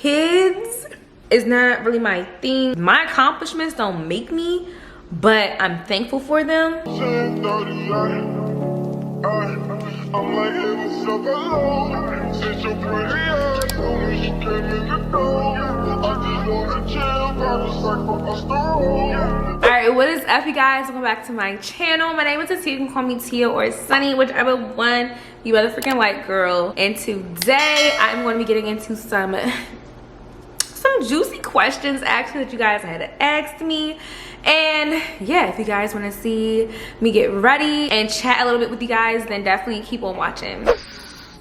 kids is not really my thing. My accomplishments don't make me, but I'm thankful for them. I'm like, hey, what's up, hello? Since your pretty ass told me she came in the door, I just wanna chill, got a sack across the road. Alright, what is up, you guys? Welcome back to my channel. My name is Tia. You can call me Tia or Sunny, whichever one you rather freaking like, girl. And today, I'm going to be getting into some juicy questions, actually, that you guys had asked me. And yeah, if you guys want to see me get ready and chat a little bit with you guys, then definitely keep on watching.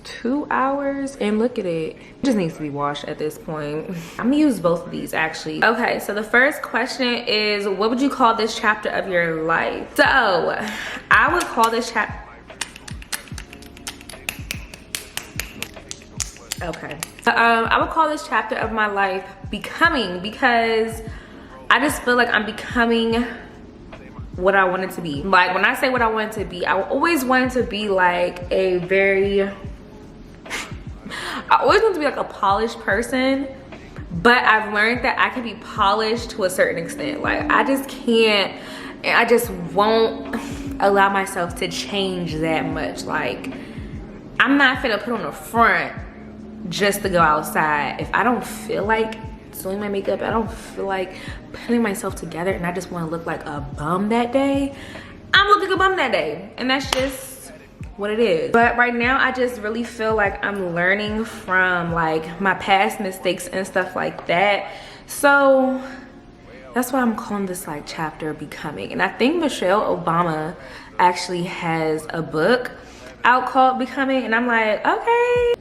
2 hours and look at it. It just needs to be washed at this point. I'm gonna use both of these actually. Okay, so the first question is, what would you call this chapter of your life? So I would call this chapter, okay, I would call this chapter of my life becoming, because I just feel like I'm becoming what I wanted to be. Like, when I say what I wanted to be, I always wanted to be like a very, I always wanted to be like a polished person, but I've learned that I can be polished to a certain extent. Like, I just can't, and I just won't allow myself to change that much. Like, I'm not finna put on the front just to go outside. If I don't feel like doing my makeup, I don't feel like putting myself together, and I just want to look like a bum that day, I'm looking a bum that day, and that's just what it is. But right now, I just really feel like I'm learning from like my past mistakes and stuff like that. So that's why I'm calling this like chapter becoming. And I think Michelle Obama actually has a book out called Becoming, and I'm like, okay,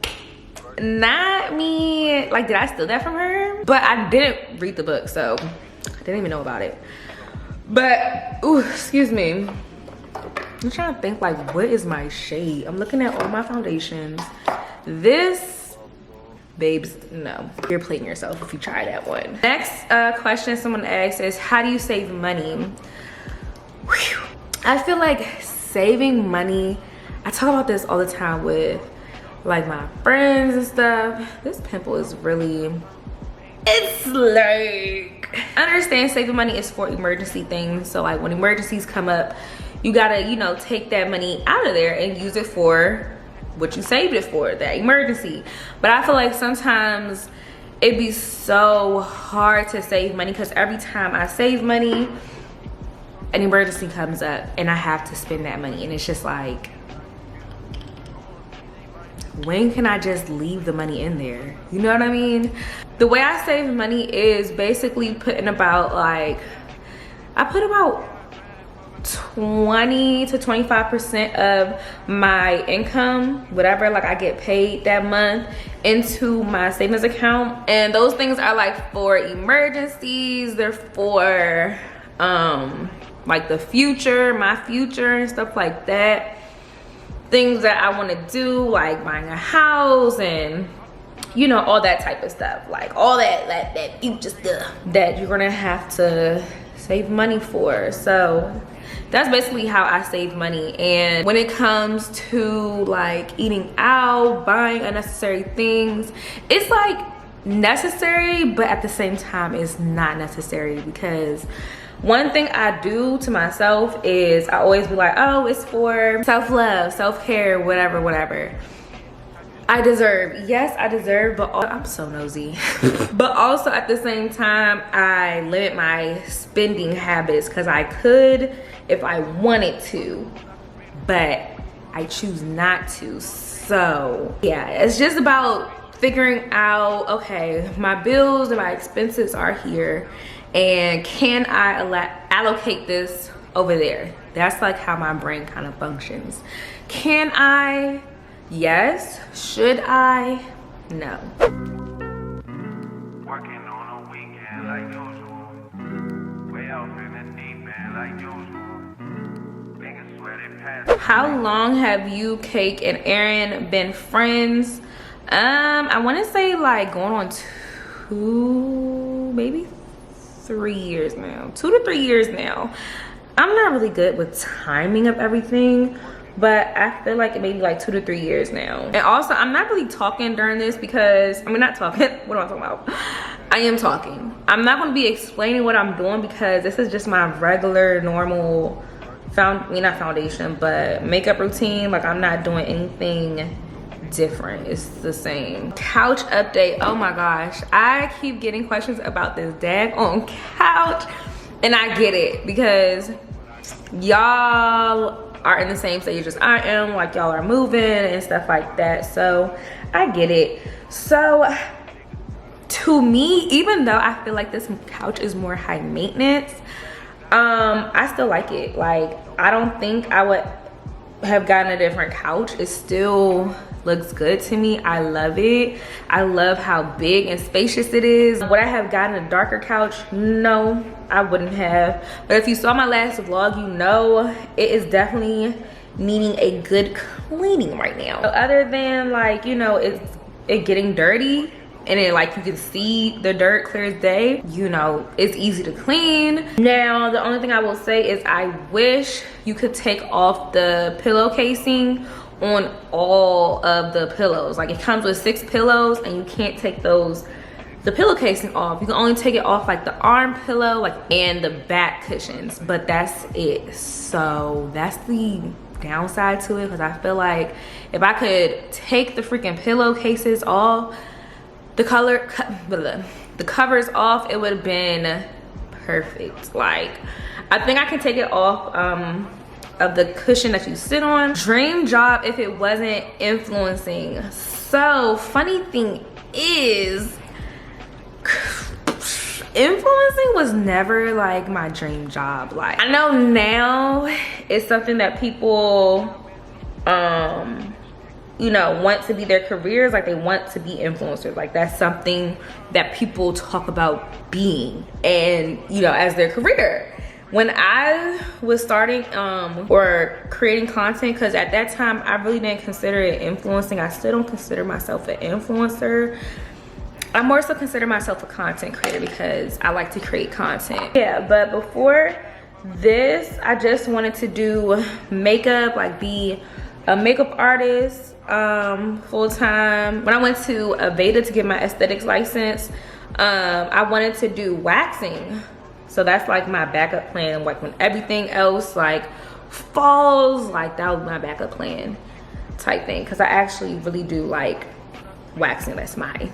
not me. Like, did I steal that from her? But I didn't read the book, so I didn't even know about it. But ooh, excuse me, I'm trying to think, like, what is my shade? I'm looking at all my foundations. This, babes, no, you're playing yourself if you try that one. Next question someone asked is, how do you save money? Whew. I feel like saving money, I talk about this all the time with like my friends and stuff. This pimple is really, it's like, I understand saving money is for emergency things. So like when emergencies come up, you gotta, you know, take that money out of there and use it for what you saved it for, that emergency. But I feel like sometimes it'd be so hard to save money, because every time I save money, an emergency comes up and I have to spend that money, and it's just like, when can I just leave the money in there? You know what I mean? The way I save money is basically putting about like, I put about 20 to 25% of my income, whatever like I get paid that month, into my savings account. And those things are like for emergencies. They're for like the future, my future and stuff like that. Things that I want to do, like buying a house and, you know, all that type of stuff. Like all that future stuff that you're gonna have to save money for. So that's basically how I save money. And when it comes to like eating out, buying unnecessary things, it's like necessary, but at the same time it's not necessary, because one thing I do to myself is I always be like, oh, it's for self-love, self-care, whatever, whatever. I deserve, yes, I deserve, but I'm so nosy. But also at the same time, I limit my spending habits, because I could if I wanted to, but I choose not to. So yeah, it's just about figuring out, okay, my bills and my expenses are here, and can I allocate this over there? That's like how my brain kind of functions. Can I? Yes. Should I? No. Working on a weekend like usual. Way out in the deep end like usual. Niggas sweaty past. How long have you, Cake, and Aaron been friends? I want to say like going on 2, maybe 3 years now. 2 to 3 years now. I'm not really good with timing of everything, but I feel like it may be like 2 to 3 years now. And also, I'm not really talking during this because, I mean, not talking, what am I talking about? I am talking. I'm not gonna be explaining what I'm doing because this is just my regular, normal, not foundation, but makeup routine. Like, I'm not doing anything different. It's the same. Couch update. Oh my gosh. I keep getting questions about this daggone couch. And I get it because y'all are in the same stage as I am. Like, y'all are moving and stuff like that. So I get it. So to me, even though I feel like this couch is more high maintenance, I still like it. Like, I don't think I would have gotten a different couch. It still looks good to me. I love it. I love how big and spacious it is. Would I have gotten a darker couch? No, I wouldn't have. But if you saw my last vlog, you know it is definitely needing a good cleaning right now. Other than, like, you know, it getting dirty, and then, like, you can see the dirt clear as day, you know, it's easy to clean. Now, the only thing I will say is I wish you could take off the pillow casing on all of the pillows. Like, it comes with 6 pillows and you can't take the pillow casing off. You can only take it off, like, the arm pillow, like, and the back cushions, but that's it. So that's the downside to it, because I feel like if I could take the freaking pillow cases off, the covers off, it would have been perfect. Like, I think I can take it off of the cushion that you sit on. Dream job if it wasn't influencing. So funny thing is, influencing was never like my dream job. Like, I know now it's something that people you know, want to be their careers. Like, they want to be influencers. Like, that's something that people talk about being, and, you know, as their career. When I was starting or creating content, because at that time I really didn't consider it influencing. I still don't consider myself an influencer. I more so consider myself a content creator because I like to create content. Yeah, but before this, I just wanted to do makeup, like be a makeup artist full-time. When I went to Aveda to get my aesthetics license, I wanted to do waxing. So that's like my backup plan. Like, when everything else like falls, like, that was my backup plan type thing. Because I actually really do like waxing. That's my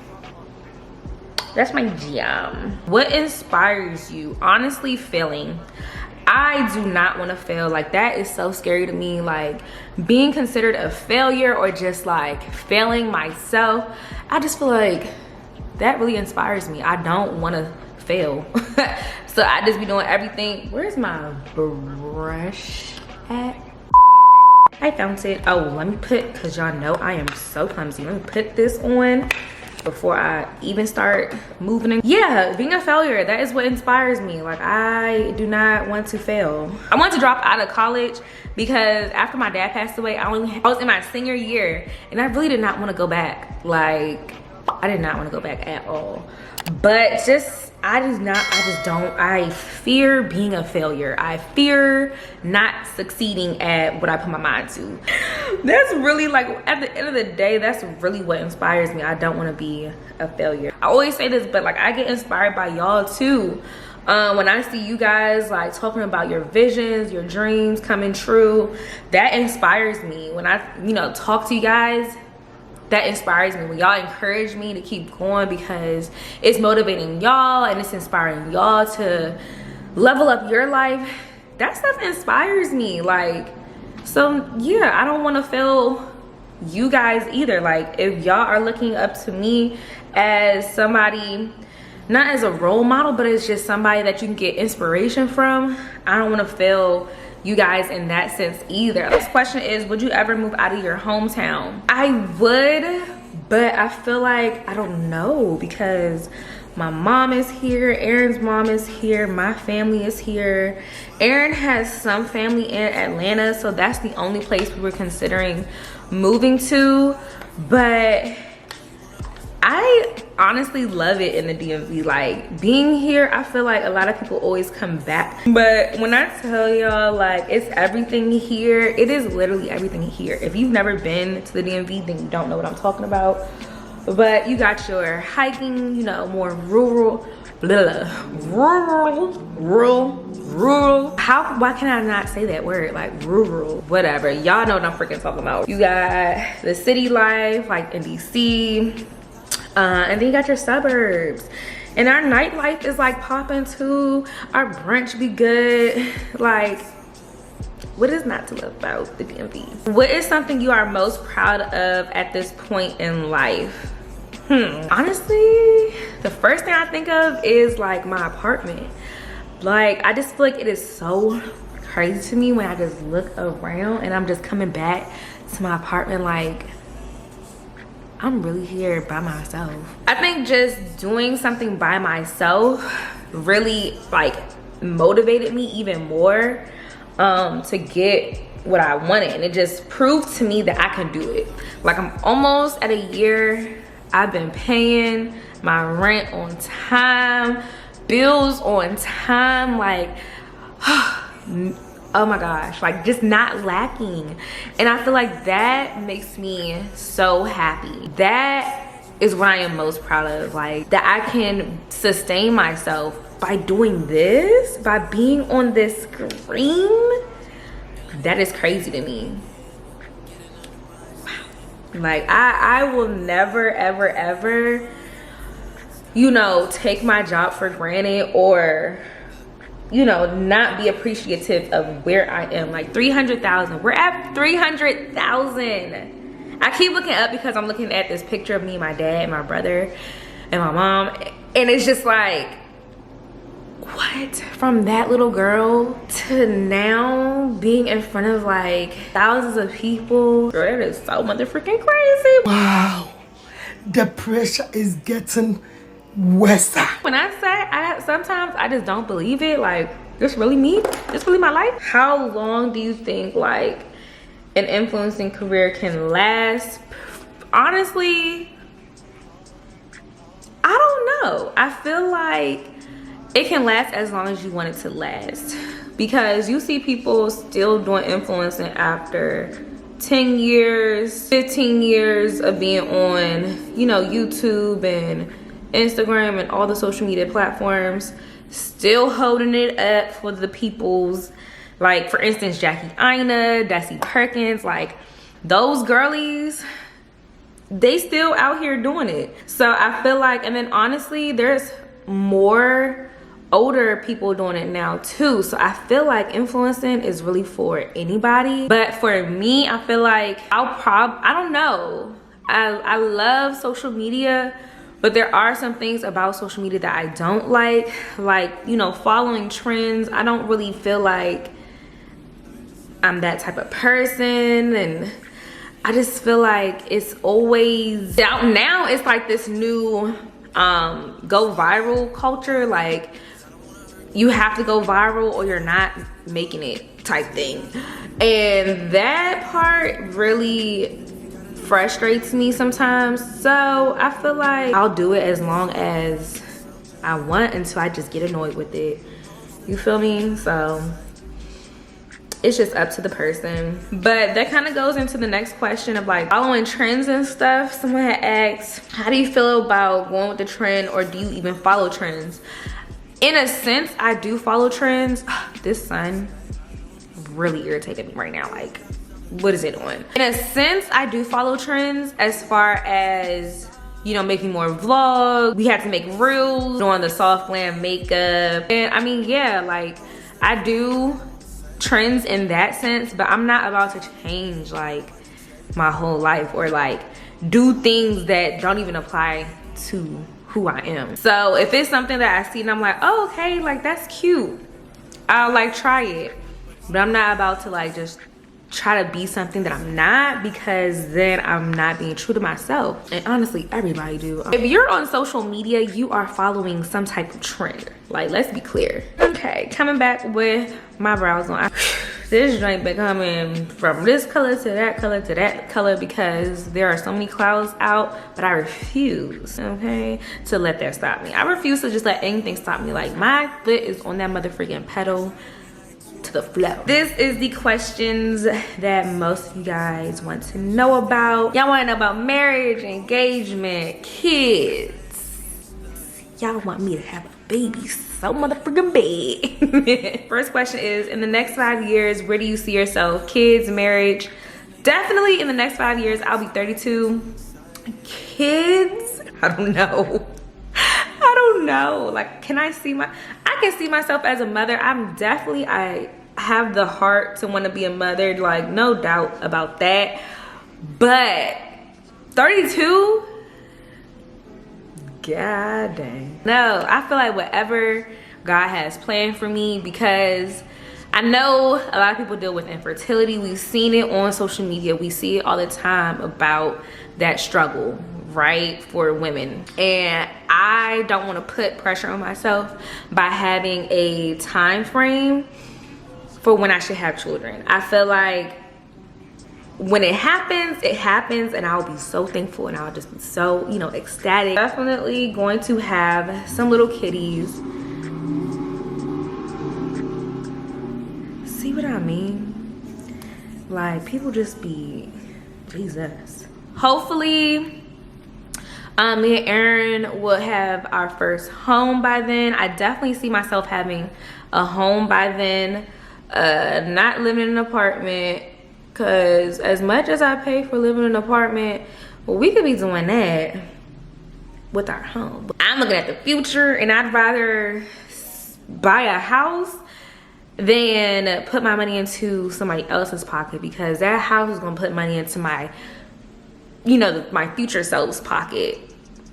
jam. What inspires you? Honestly, failing. I do not want to fail. Like, that is so scary to me. Like, being considered a failure or just like failing myself, I just feel like that really inspires me. I don't want to fail. So I just be doing everything. Where's my brush at? I found it. Oh, let me put, because y'all know I am so clumsy. Let me put this on before I even start moving. Yeah, being a failure, that is what inspires me. Like, I do not want to fail. I want to drop out of college because after my dad passed away, I was in my senior year and I really did not want to go back. Like, I did not want to go back at all. But I fear being a failure. I fear not succeeding at what I put my mind to. That's really, like, at the end of the day, that's really what inspires me. I don't want to be a failure. I always say this, but like, I get inspired by y'all too. When I see you guys like talking about your visions, your dreams coming true, that inspires me. When I, you know, talk to you guys, that inspires me. When y'all encourage me to keep going, because it's motivating y'all and it's inspiring y'all to level up your life, that stuff inspires me. Like, so yeah, I don't want to fail you guys either. Like, if y'all are looking up to me as somebody, not as a role model, but as just somebody that you can get inspiration from, I don't want to fail you guys in that sense either. This question is, would you ever move out of your hometown? I would, but I feel like I don't know, because my mom is here, Aaron's mom is here, my family is here. Aaron has some family in Atlanta, so that's the only place we were considering moving to. But I honestly love it in the DMV. Like being here, I feel like a lot of people always come back, but when I tell y'all, like, it's everything here. It is literally everything here. If you've never been to the DMV, then you don't know what I'm talking about. But you got your hiking, you know, more rural, rural. Why can I not say that word? Like rural, whatever. Y'all know what I'm freaking talking about. You got the city life, like in DC. And then you got your suburbs. And our nightlife is like popping too. Our brunch be good. Like, what is not to love about the DMV? What is something you are most proud of at this point in life? Honestly, the first thing I think of is like my apartment. Like, I just feel like it is so crazy to me when I just look around and I'm just coming back to my apartment like, I'm really here by myself. I think just doing something by myself really like motivated me even more to get what I wanted. And it just proved to me that I can do it. Like, I'm almost at a year. I've been paying my rent on time, bills on time, like, oh my gosh, like just not lacking. And I feel like that makes me so happy. That is what I am most proud of, like that I can sustain myself by doing this, by being on this screen. That is crazy to me. Like I will never ever ever, you know, take my job for granted or, you know, not be appreciative of where I am. Like 300,000, we're at 300,000. I keep looking up because I'm looking at this picture of me and my dad and my brother and my mom, and it's just like, what? From that little girl to now being in front of like thousands of people. Girl, that is so motherfucking crazy. Wow, the pressure is getting worse. When I say, sometimes I just don't believe it. Like, this really me? This really my life? How long do you think like an influencing career can last? Honestly, I don't know. I feel like it can last as long as you want it to last, because you see people still doing influencing after 10 years, 15 years of being on, you know, YouTube and Instagram and all the social media platforms, still holding it up for the peoples. Like, for instance, Jackie Aina, Desi Perkins, like those girlies, they still out here doing it. So I feel like, and then honestly, there's more older people doing it now too. So I feel like influencing is really for anybody. But for me, I feel like I don't know. I love social media, but there are some things about social media that I don't like, you know, following trends. I don't really feel like I'm that type of person, and I just feel like it's always out now. It's like this new go viral culture. Like, you have to go viral or you're not making it type thing. And that part really frustrates me sometimes. So I feel like I'll do it as long as I want until I just get annoyed with it. You feel me? So it's just up to the person. But that kind of goes into the next question of like following trends and stuff. Someone had asked, how do you feel about going with the trend, or do you even follow trends? In a sense, I do follow trends. This sun really irritated me right now. Like, what is it on? In a sense, I do follow trends as far as, you know, making more vlogs. We had to make reels, doing the soft glam makeup. And I mean, yeah, like I do trends in that sense, but I'm not about to change like my whole life or like do things that don't even apply to who I am. So if it's something that I see and I'm like, oh, okay, like that's cute, I'll like try it. But I'm not about to like just try to be something that I'm not, because then I'm not being true to myself. And honestly, everybody do. If you're on social media, you are following some type of trend. Like, let's be clear. Okay, coming back with my brows on. This this joint been coming from this color to that color to that color because there are so many clouds out, but I refuse, okay, to let that stop me. I refuse to just let anything stop me. Like, my foot is on that motherfucking pedal to the flow. This is the questions that most of you guys want to know about. Y'all want to know about marriage, engagement, kids. Y'all want me to have a baby so motherfucking bad. First question is, in the next 5 years, where do you see yourself? Kids, marriage. Definitely in the next 5 years, I'll be 32. Kids, I don't know. I don't know. Like, can I see I can see myself as a mother. I have the heart to want to be a mother, like, no doubt about that. But 32? God dang. No, I feel like whatever God has planned for me, because I know a lot of people deal with infertility. We've seen it on social media. We see it all the time about that struggle, right, for women. And I don't want to put pressure on myself by having a time frame for when I should have children. I feel like when it happens, and I'll be so thankful and I'll just be so, you know, ecstatic. Definitely going to have some little kitties. See what I mean? Like, people just be, Jesus. Hopefully, me and Aaron will have our first home by then. I definitely see myself having a home by then. Not living in an apartment, because as much as I pay for living in an apartment, well, we could be doing that with our home. I'm looking at the future, and I'd rather buy a house than put my money into somebody else's pocket, because that house is gonna put money into my, you know, my future self's pocket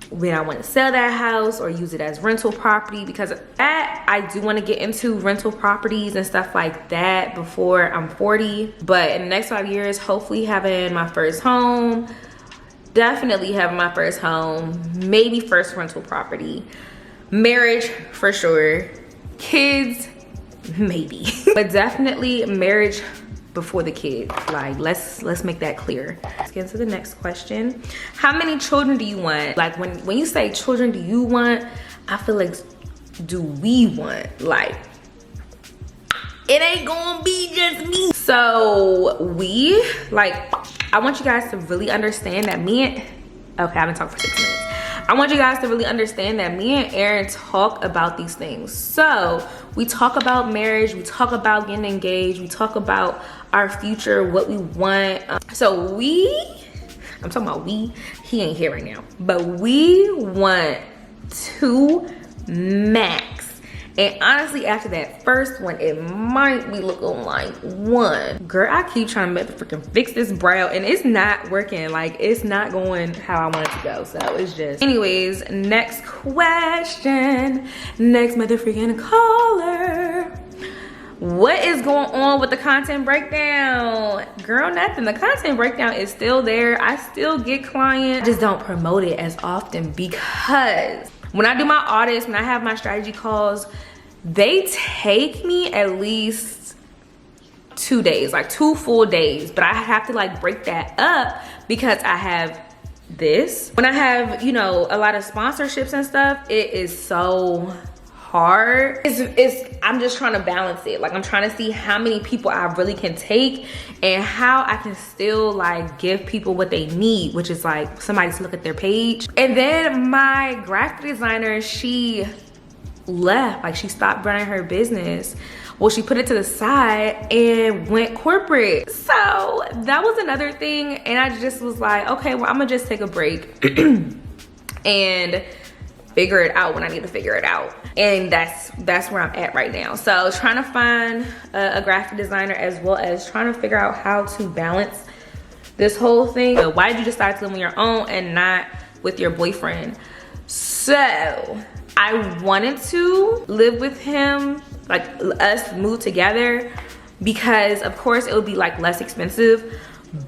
when I want to sell that house or use it as rental property. Because of that, I do want to get into rental properties and stuff like that before I'm 40. But in the next 5 years, hopefully having my first home, definitely having my first home, maybe first rental property, marriage for sure, kids maybe, but definitely marriage before the kids. Like, let's make that clear. Let's get into the next question. How many children do you want? Like, when you say children do you want, I feel like, do we want? Like, it ain't gonna be just me. So I want you guys to really understand that okay, I've been talking for 6 minutes. I want you guys to really understand that me and Aaron talk about these things. So we talk about marriage, we talk about getting engaged, we talk about our future, what we want. So I'm talking about we, he ain't here right now, but we want 2 max. And honestly, after that first one, it might be looking like 1. Girl, I keep trying to freaking fix this brow, and it's not working. Like, it's not going how I want it to go. So it's just, anyways, next question. Next motherfucking caller. What is going on with the content breakdown? Girl, nothing. The content breakdown is still there. I still get clients. I just don't promote it as often, because when I do my audits, when I have my strategy calls, they take me at least 2 days, like 2 full days. But I have to like break that up, because I have this. When I have, you know, a lot of sponsorships and stuff, it is so hard. I'm just trying to balance it. Like, I'm trying to see how many people I really can take and how I can still like give people what they need, which is like somebody to look at their page. And then my graphic designer, she left. Like, she stopped running her business. Well, she put it to the side and went corporate. So that was another thing. And I just was like, okay, well, I'm gonna just take a break and figure it out when I need to figure it out. And that's where I'm at right now. So trying to find a graphic designer, as well as trying to figure out how to balance this whole thing. So why did you decide to live on your own and not with your boyfriend? So I wanted to live with him, like us move together, because of course it would be like less expensive.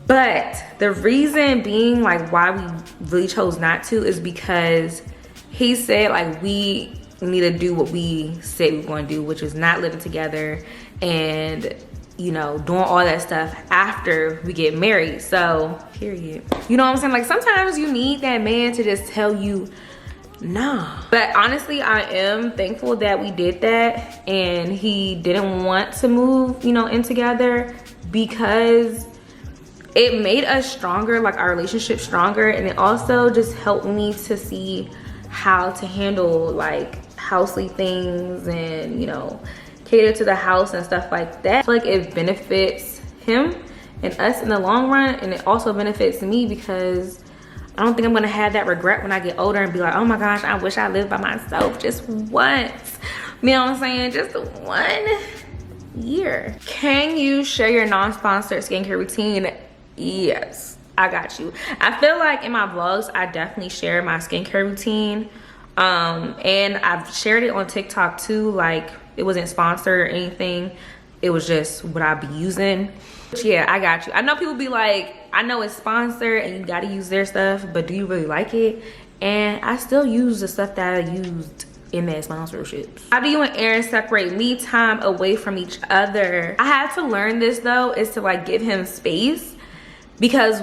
But the reason being, like, why we really chose not to is because he said like we need to do what we said we were going to do, which is not living together and you know, doing all that stuff after we get married. So, period. You know what I'm saying? Like, sometimes you need that man to just tell you, nah. But honestly, I am thankful that we did that and he didn't want to move, you know, in together, because it made us stronger, like our relationship stronger. And it also just helped me to see how to handle like housely things and, you know, cater to the house and stuff like that. I feel like it benefits him and us in the long run, and it also benefits me because I don't think I'm gonna have that regret when I get older and be like, oh my gosh, I wish I lived by myself just once. You know what I'm saying? Just 1 year. Can you share your non-sponsored skincare routine? Yes, I got you. I feel like in my vlogs, I definitely share my skincare routine. And I've shared it on TikTok too. Like, it wasn't sponsored or anything. It was just what I be using. But yeah, I got you. I know people be like, I know it's sponsored and you gotta use their stuff, but do you really like it? And I still use the stuff that I used in that sponsorship. How do you and Aaron separate me time away from each other? I had to learn this though, is to like give him space, because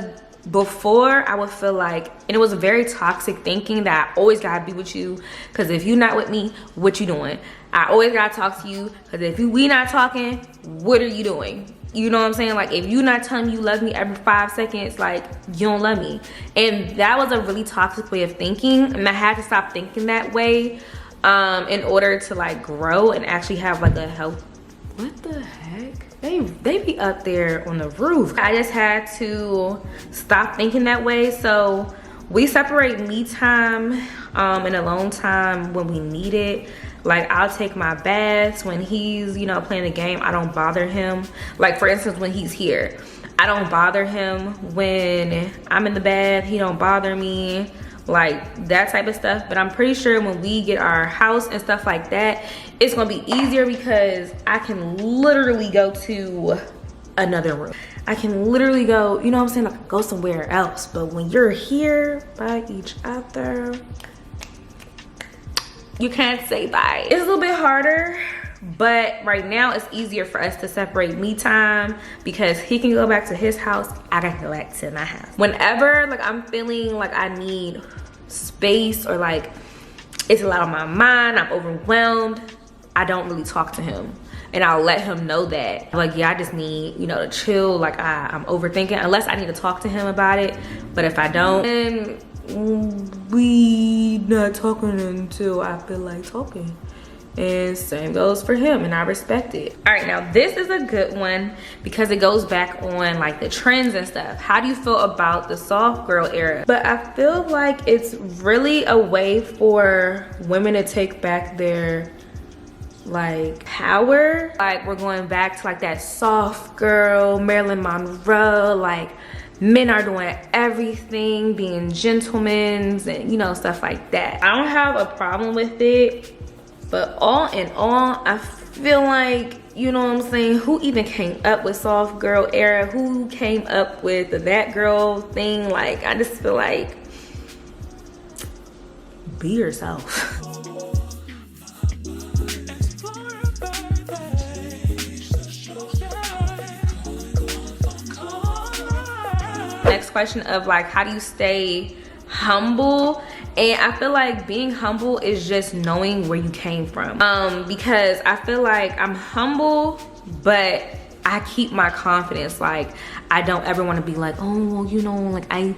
before I would feel like, and it was a very toxic thinking that I always gotta be with you, because if you're not with me, what you doing? I always gotta talk to you, because if we not talking, what are you doing? You know what I'm saying? Like, if you not telling me you love me every 5 seconds, like, you don't love me. And that was a really toxic way of thinking, and I had to stop thinking that way in order to like grow and actually have like a health. What the heck? They be up there on the roof. I just had to stop thinking that way. So we separate me time and alone time when we need it. Like, I'll take my baths when he's, you know, playing the game. I don't bother him. Like, for instance, when he's here, I don't bother him. When I'm in the bath, he don't bother me. Like, that type of stuff. But I'm pretty sure when we get our house and stuff like that, it's gonna be easier, because I can literally go to another room. I can literally go, you know what I'm saying, like, go somewhere else. But when you're here by each other, you can't say bye. It's a little bit harder, but right now it's easier for us to separate me time, because he can go back to his house, I gotta go back to my house. Whenever like I'm feeling like I need space, or like it's a lot on my mind, I'm overwhelmed, I don't really talk to him. And I'll let him know that. Like, yeah, I just need, you know, to chill. Like, I'm overthinking, unless I need to talk to him about it. But if I don't, then we not talking until I feel like talking. And same goes for him, and I respect it. All right, now this is a good one, because it goes back on like the trends and stuff. How do you feel about the soft girl era? But I feel like it's really a way for women to take back their like power. Like, we're going back to like that soft girl, Marilyn Monroe, like men are doing everything, being gentlemen, and you know, stuff like that. I don't have a problem with it, but all in all, I feel like, you know what I'm saying, who even came up with soft girl era? Who came up with the that girl thing? Like, I just feel like, be yourself. Next question of like, how do you stay humble? And I feel like being humble is just knowing where you came from. Because I feel like I'm humble, but I keep my confidence. Like, I don't ever want to be like, oh, well, you know, like I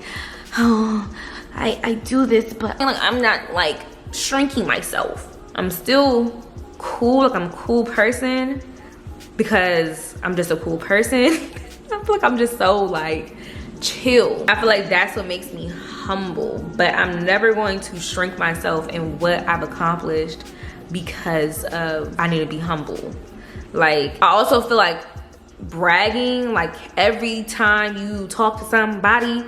do this, but like, I'm not like shrinking myself. I'm still cool. Like, I'm a cool person because I'm just a cool person. I feel like I'm just so like chill. I feel like that's what makes me humble, but I'm never going to shrink myself in what I've accomplished because of I need to be humble. Like, I also feel like bragging, like every time you talk to somebody,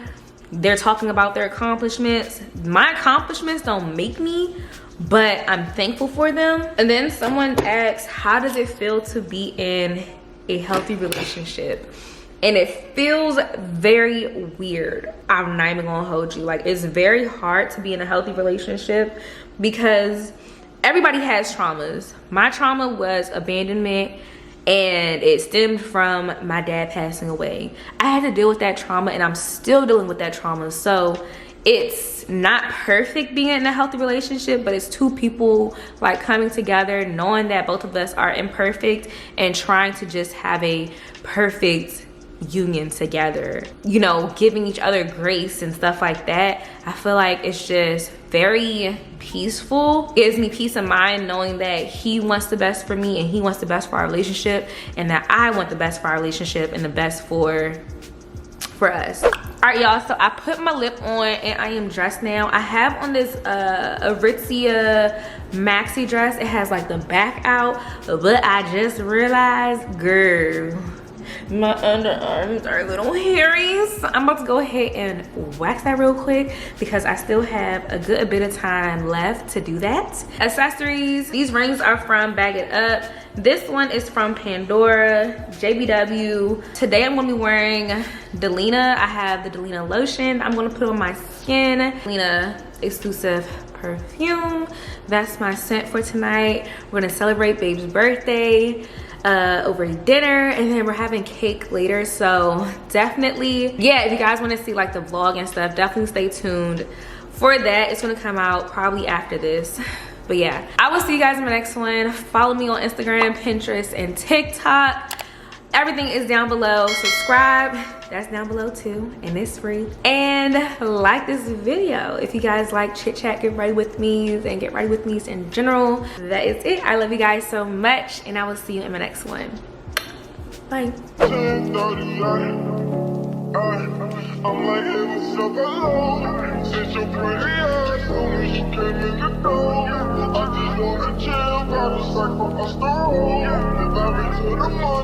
they're talking about their accomplishments. My accomplishments don't make me, but I'm thankful for them. And then someone asks, how does it feel to be in a healthy relationship? And it feels very weird. I'm not even gonna hold you. Like, it's very hard to be in a healthy relationship because everybody has traumas. My trauma was abandonment and it stemmed from my dad passing away. I had to deal with that trauma, and I'm still dealing with that trauma. So it's not perfect being in a healthy relationship, but it's two people like coming together, knowing that both of us are imperfect and trying to just have a perfect union together, you know, giving each other grace and stuff like that. I feel like it's just very peaceful. It gives me peace of mind knowing that he wants the best for me and he wants the best for our relationship, and that I want the best for our relationship and the best for us. All right, y'all, so I put my lip on and I am dressed now. I have on this Aritzia maxi dress. It has like the back out, but I just realized, girl, my underarms are a little hairy, so I'm about to go ahead and wax that real quick because I still have a good bit of time left to do that. Accessories, these rings are from Bag It Up. This one is from Pandora, JBW. Today I'm gonna be wearing Delina. I have the Delina lotion. I'm gonna put it on my skin. Delina exclusive perfume. That's my scent for tonight. We're gonna celebrate babe's birthday over dinner, and then we're having cake later. So definitely, yeah, if you guys want to see like the vlog and stuff, definitely stay tuned for that. It's gonna come out probably after this. But yeah, I will see you guys in my next one. Follow me on Instagram, Pinterest, and TikTok. Everything is down below. Subscribe, that's down below too, and it's free. And like this video if you guys like chit chat, get ready with me, and get ready with me in general. That is it. I love you guys so much, and I will see you in my next one. Bye. I'm like heaven so below. Since your pretty ass when she came in the door, I just wanna chill, got a sack for us to roll. Married to the money.